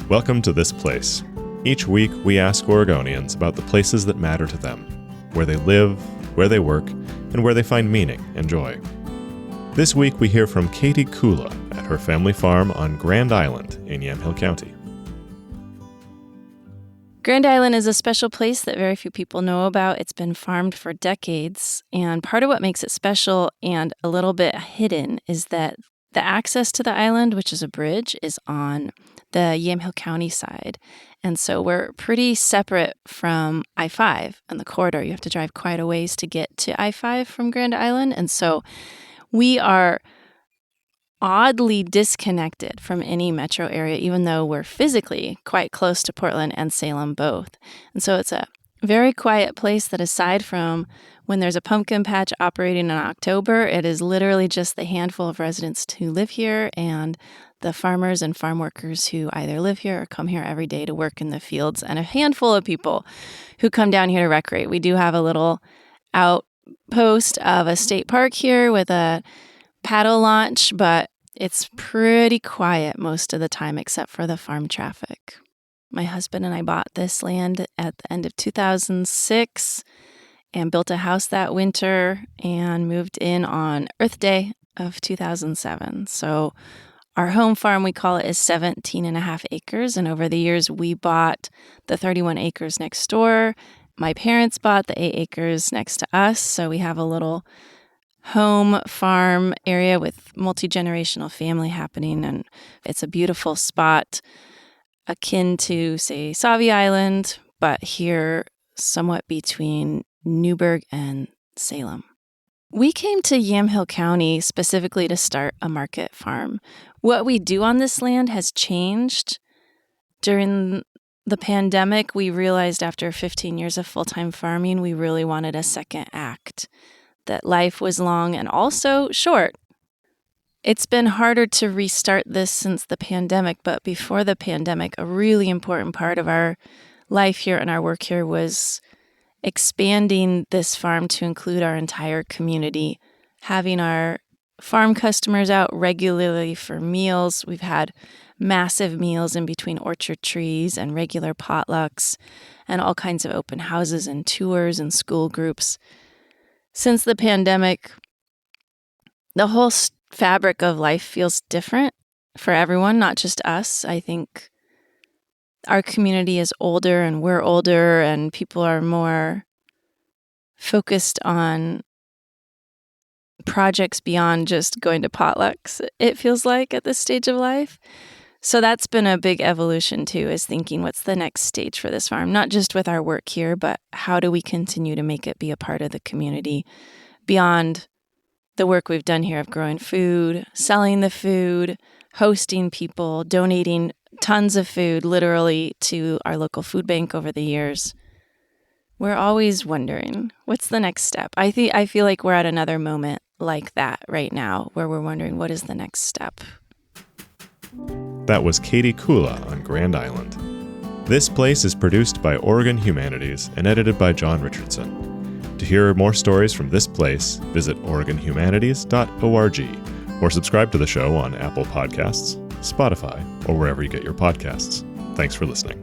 Welcome to This Place. Each week, we ask Oregonians about the places that matter to them, where they live, where they work, and where they find meaning and joy. This week, we hear from Katie Kulla at her family farm on Grand Island in Yamhill County. Grand Island is a special place that very few people know about. It's been farmed for decades, and part of what makes it special and a little bit hidden is that the access to the island, which is a bridge, is on the Yamhill County side. And so we're pretty separate from I-5 and the corridor. You have to drive quite a ways to get to I-5 from Grand Island. And so we are oddly disconnected from any metro area, even though we're physically quite close to Portland and Salem both. And so it's a very quiet place that, aside from when there's a pumpkin patch operating in October, it is literally just the handful of residents who live here and the farmers and farm workers who either live here or come here every day to work in the fields, and a handful of people who come down here to recreate. We do have a little outpost of a state park here with a paddle launch, but it's pretty quiet most of the time except for the farm traffic. My husband and I bought this land at the end of 2006 and built a house that winter and moved in on Earth Day of 2007. So our home farm, we call it, is 17 and a half acres. And over the years, we bought the 31 acres next door. My parents bought the 8 acres next to us. So we have a little home farm area with multi-generational family happening. And it's a beautiful spot akin to, say, Sauvie Island, but here somewhat between Newburgh and Salem. We came to Yamhill County specifically to start a market farm. What we do on this land has changed. During the pandemic, we realized after 15 years of full-time farming, we really wanted a second act, that life was long and also short. It's been harder to restart this since the pandemic, but before the pandemic, a really important part of our life here and our work here was expanding this farm to include our entire community, having our farm customers out regularly for meals. We've had massive meals in between orchard trees and regular potlucks and all kinds of open houses and tours and school groups. Since the pandemic, the whole fabric of life feels different for everyone, not just us. I think our community is older and we're older and people are more focused on projects beyond just going to potlucks, it feels like, at this stage of life. So that's been a big evolution too, is thinking what's the next stage for this farm, not just with our work here, but how do we continue to make it be a part of the community beyond the work we've done here of growing food, selling the food, hosting people, donating tons of food literally to our local food bank over the years. We're always wondering, what's the next step? I feel like we're at another moment like that right now, where we're wondering, what is the next step? That was Katie Kulla on Grand Island. This Place is produced by Oregon Humanities and edited by John Richardson. To hear more stories from This Place, visit OregonHumanities.org or subscribe to the show on Apple Podcasts, Spotify, or wherever you get your podcasts. Thanks for listening.